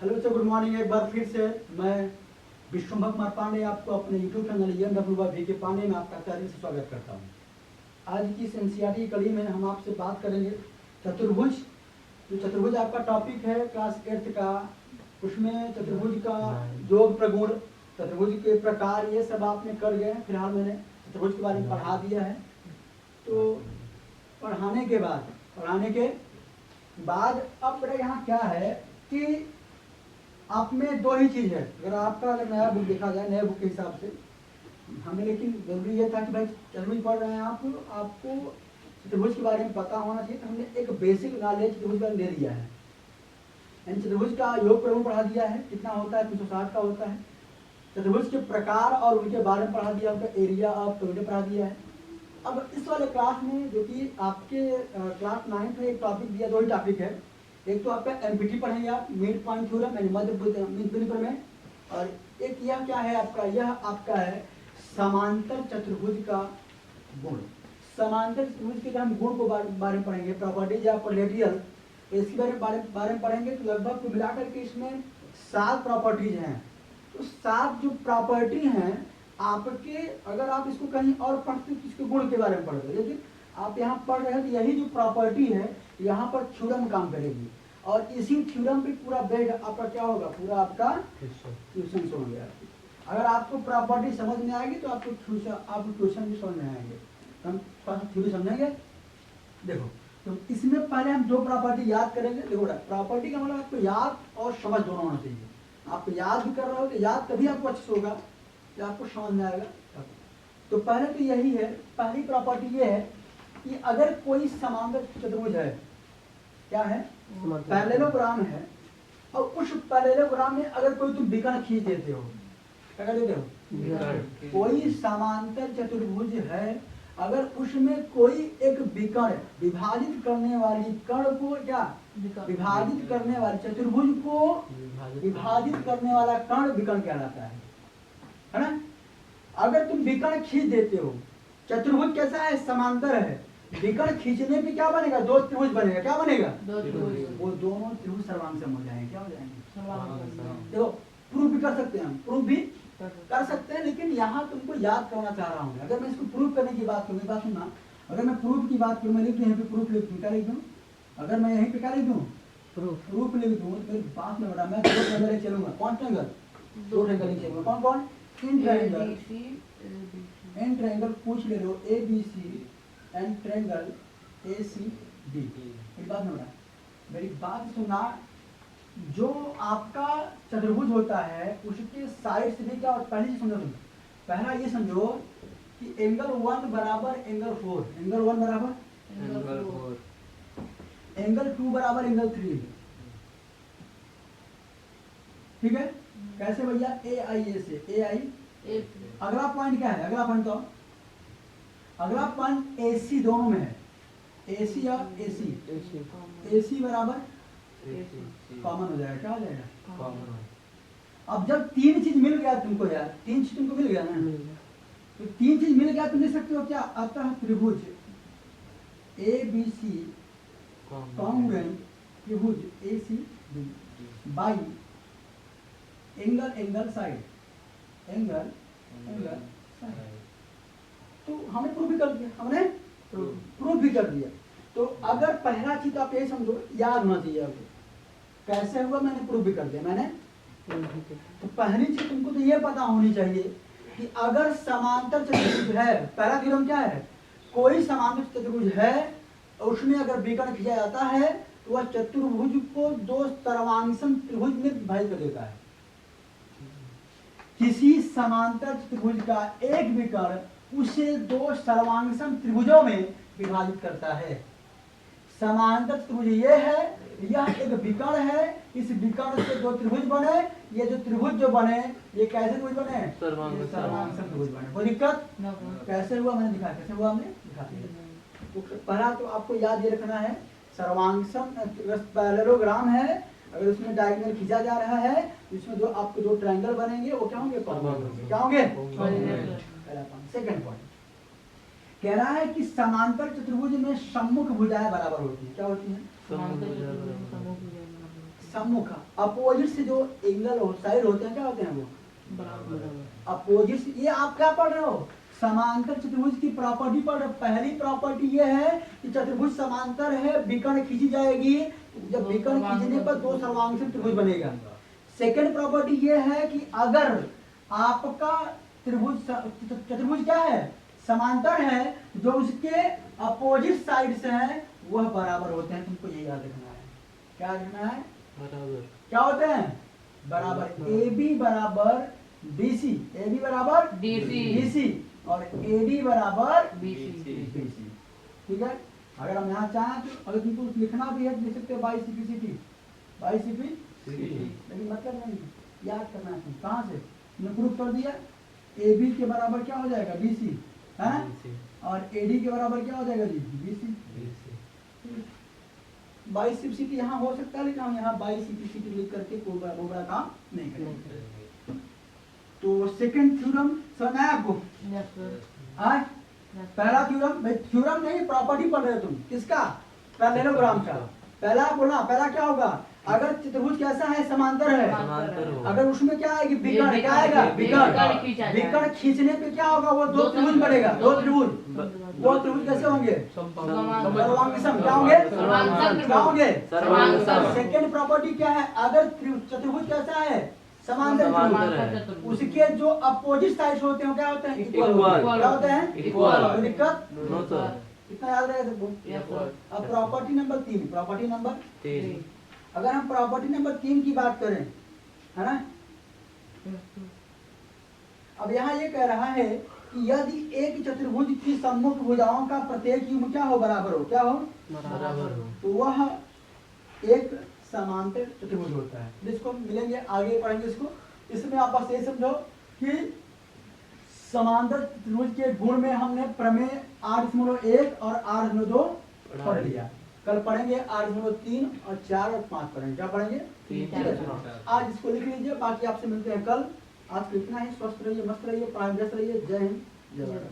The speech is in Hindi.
Hello sir, good morning. एक बार फिर से मैं विश्वम्भर कुमार पांडे आपको अपने यूट्यूब चैनल ENWV पांडे में आपका तहे से स्वागत करता हूँ। आज की इस NCERT कड़ी में हम आपसे बात करेंगे चतुर्भुज। जो चतुर्भुज आपका टॉपिक है क्लास 8th का, उसमें चतुर्भुज का योग प्रगुण, चतुर्भुज के प्रकार, ये सब आपने कर गए। फिलहाल मैंने चतुर्भुज के बारे में पढ़ा दिया है। तो पढ़ाने के बाद अब मेरा यहाँ क्या है कि आप में दो ही चीज़ है। अगर नया बुक देखा जाए, नए बुक के हिसाब से हमें, लेकिन जरूरी ये था कि भाई चतुर्भुज पढ़ रहे हैं आपको चतुर्भुज के बारे में पता होना चाहिए। तो हमने एक बेसिक नॉलेज चतुर्भुज का दे दिया है। चतुर्भुज का योग प्रगुण पढ़ा दिया है, कितना होता है, 360 का होता है। चतुर्भुज के प्रकार और उनके बारे में पढ़ा दिया, उनका एरिया ऑफ प्रोजेक्ट पढ़ा दिया है। अब इस वाले क्लास में, जो कि आपके क्लास 9th में एक टॉपिक दिया, दो ही टॉपिक है। एक तो आपका MPT पढ़ेंगे आप, मिड पॉइंट थ्योरम यानी मध्य में, और एक यह क्या है आपका, यह आपका है समांतर चतुर्भुज का गुण। समांतर चतुर्भुज के हम गुण को बारे में पढ़ेंगे, प्रॉपर्टीज या कोलेटरल, इसके बारे में पढ़ेंगे। तो लगभग मिलाकर के इसमें 7 प्रॉपर्टीज हैं। तो 7 जो प्रॉपर्टी हैं आपके, अगर आप इसको कहीं और पढ़ते तो इसके गुण के बारे में पढ़ते, लेकिन आप यहाँ पढ़ रहे हैं तो यही जो प्रॉपर्टी है यहाँ पर थ्योरम काम करेगी, और इसी थ्योरम पे पूरा बेड आपका क्या होगा, पूरा आपका ट्यूशन हो गया। अगर आपको प्रॉपर्टी समझ में आएगी तो आपको ट्यूशन भी समझ में आएंगे। तो हम थोड़ा सा थ्योरी समझेंगे। देखो, तो इसमें पहले हम 2 प्रॉपर्टी याद करेंगे। देखो, प्रॉपर्टी का मतलब आपको याद और समझ दोनों होना चाहिए। आप याद भी कर रहे हो तो याद तभी आपको अच्छे से होगा कि आपको समझ में आएगा। तो पहले तो यही है, पहली प्रॉपर्टी ये है कि अगर कोई समांतर चतुर्भुज है, क्या है, पैरेललोग्राम है, और उस पैरेललोग्राम में अगर कोई तुम विकर्ण खींच देते हो, क्या कर देते हो, कोई समांतर चतुर्भुज है, अगर उसमें कोई एक विकर्ण विभाजित करने वाली कर्ण को, क्या विभाजित करने वाली चतुर्भुज को विभाजित करने वाला कर्ण विकर्ण कहलाता है ना। अगर तुम विकर्ण खींच देते हो, चतुर्भुज कैसा है, समांतर है, विकर्ण खींचने पे क्या बनेगा, 2 त्रिभुज बनेगा। क्या बनेगा, 2 त्रिभुज। वो दोनों त्रिभुज सर्वांग हो जाएंगे। क्या हो जाएंगे, देखो प्रूफ भी कर सकते हैं हम, प्रूफ भी कर सकते हैं, लेकिन यहाँ तुमको याद करना चाह रहा हूँ। अगर मैं इसको प्रूफ करने की बात करूँ, बात सुनना, अगर मैं प्रूफ की बात करूँ, मैं लिख दूँ यहाँ पे प्रूफ लिख दूँ, क्या लिख दूँ, अगर मैं यहीं पे क्या लिख दूँ, प्रूफ लिख दूँ, तो मेरी बात में बड़ा, मैं 2 ट्रायंगल चलूंगा। कौन ट्रायंगल, 2 ट्रायंगल चलूंगा। कौन कौन, इन ट्रायंगल पूछ ले लो, ABC एंड ट्रायंगल ACD। मेरी बात में बड़ा, मेरी बात सुनना, जो आपका चतुर्भुज होता है उसके साइड से भी क्या, पहले से समझो। पहला ये समझो कि एंगल 1 बराबर एंगल 4, एंगल 1 बराबर एंगल 4, एंगल 2 बराबर एंगल 3। ठीक है, कैसे भैया, AIA से AI। अगला पॉइंट क्या है, अगला पॉइंट, तो अगला पॉइंट AC दोनों में है, AC और AC बराबर कॉमन हो जाएगा। क्या हो जाएगा, कॉमन। अब जब 3 चीज मिल गया तुमको, यार 3 चीज तुमको मिल गया ना, तो 3 चीज मिल गया, तुम लिख सकते हो क्या, अतः त्रिभुज ABC कॉन्ग्रुएंट त्रिभुज ACD by angle side, angle side. तो हमने प्रूफ भी कर दिया, हमने प्रूफ भी कर दिया। तो अगर पहला चीज आप यही समझो, याद होना चाहिए आपको, कैसे हुआ, मैंने प्रूफ भी कर दिया, मैंने। तो पहली चीज तुमको तो ये पता होनी चाहिए कि अगर समांतर चतुर्भुज है, पहला थ्योरम क्या है, कोई समांतर चतुर्भुज है और उसमें अगर विकर्ण खींचा जाता है तो वह चतुर्भुज को 2 सर्वांगसम त्रिभुज में विभाजित कर देता है। किसी समांतर चतुर्भुज का एक विकर्ण उसे 2 सर्वांगसम त्रिभुजों में विभाजित करता है। समांतर त्रिभुज ये है, यह एक विकर्ण है, इस विकर्ण से 2 त्रिभुज बने, ये जो त्रिभुज जो बने ये कैसे त्रिभुज बने, सर्वांगसम त्रिभुज बने। कोई दिक्कत, कैसे हुआ मैंने दिखाया, कैसे हुआ हमने दिखा दिया। तो पहला तो आपको याद ये रखना है, सर्वांगसम पैरेललोग्राम है, अगर उसमें डायगोनल खींचा जा रहा है तो इसमें आपको 2 ट्रायंगल बनेंगे, वो क्या होंगे, क्या होंगे, पहला पॉइंट। सेकंड पॉइंट कह रहा है कि समांतर चतुर्भुज में सम्मुख भुजाएं बराबर होती है। क्या होती है, सम्मुख अपोजिट से जो एंगल हो साइड होते हैं क्या होते हैं वो बराबर। अपोजिट। ये आप क्या पढ़ रहे हो? समांतर चतुर्भुज की प्रॉपर्टी पढ़ रहे हो। पहली प्रॉपर्टी ये है कि चतुर्भुज समांतर है, विकर्ण खींची जाएगी, जब विकर्ण खींचने पर दो सर्वांगीण त्रिभुज बनेगा। सेकंड प्रॉपर्टी ये है कि अगर आपका त्रिभुज चतुर्भुज क्या है? समांतर है, जो उसके अपोजिट साइड से है वह बराबर होते हैं। तुमको ये याद रखना है। क्या रखना है? बराबर। क्या होते हैं? बराबर। ए बी बराबर BC, ए बी बराबर BC और AD बराबर BC। ठीक है। अगर हम यहाँ चाहें तो अगर तुमको लिखना भी है तो लिख सकते हो बाई CP, लेकिन मतलब नहीं याद करना है। तुम कहाँ से तुमने प्रूफ कर दिया? AB के बराबर क्या हो जाएगा? BC है, और AD के बराबर क्या हो जाएगा जी? BC। बाई CP यहाँ हो सकता है, लेकिन हम यहाँ बाई CP लिख करके कोई बड़ा काम नहीं करेंगे। तो सेकंड थ्योरम समझ आया आपको? आज पहला थ्योरम, भाई थ्योरम नहीं प्रॉपर्टी पढ़ रहे हो तुम। किसका? पैरेललोग्राम का। पहला बोला, पहला क्या होगा? अगर चतुर्भुज कैसा है? समांतर है। अगर उसमें क्या आएगी? विकर्ण। क्या आएगा? विकर्ण खींचने पे क्या होगा? वो दो त्रिभुज बनेगा। दो त्रिभुज, वो त्रिभुज कैसे होंगे? सर्वांगसम। क्या होंगे? क्या होंगे? सेकंड प्रॉपर्टी क्या है? अगर चतुर्भुज कैसा है? समांतर, उसके जो अपोजिट साइड्स होते हैं क्या होते हैं? इक्वल। क्या होते हैं? इक्वल। दिक्कत कितना याद रहेगा सबको? अब प्रॉपर्टी नंबर 3, प्रॉपर्टी नंबर 3। अगर हम प्रॉपर्टी नंबर 3 की बात करें, है ना, अब यहाँ ये कह रहा है कि यदि एक चतुर्भुज की सम्मुख भुजाओं का प्रत्येक युग्म क्या हो? बराबर हो। क्या हो? बराबर हो। तो वह एक समांतर चतुर्भुज होता है। जिसको मिलेंगे आगे पढ़ेंगे इसको। इसमें आप बस ये समझो कि समांतर चतुर्भुज के गुण में हमने प्रमेय 8.1 और 8.2 पढ़ लिया। कल पढ़ेंगे 8.3 और 4 और 5 पढ़ेंगे। क्या पढ़ेंगे? 3। आज इसको लिख लीजिए, बाकी आपसे मिलते हैं कल। आज को इतना ही। स्वस्थ रहिए, मस्त रहिए, प्राण व्यस्त रहिए। जय हिंद, जय भारत।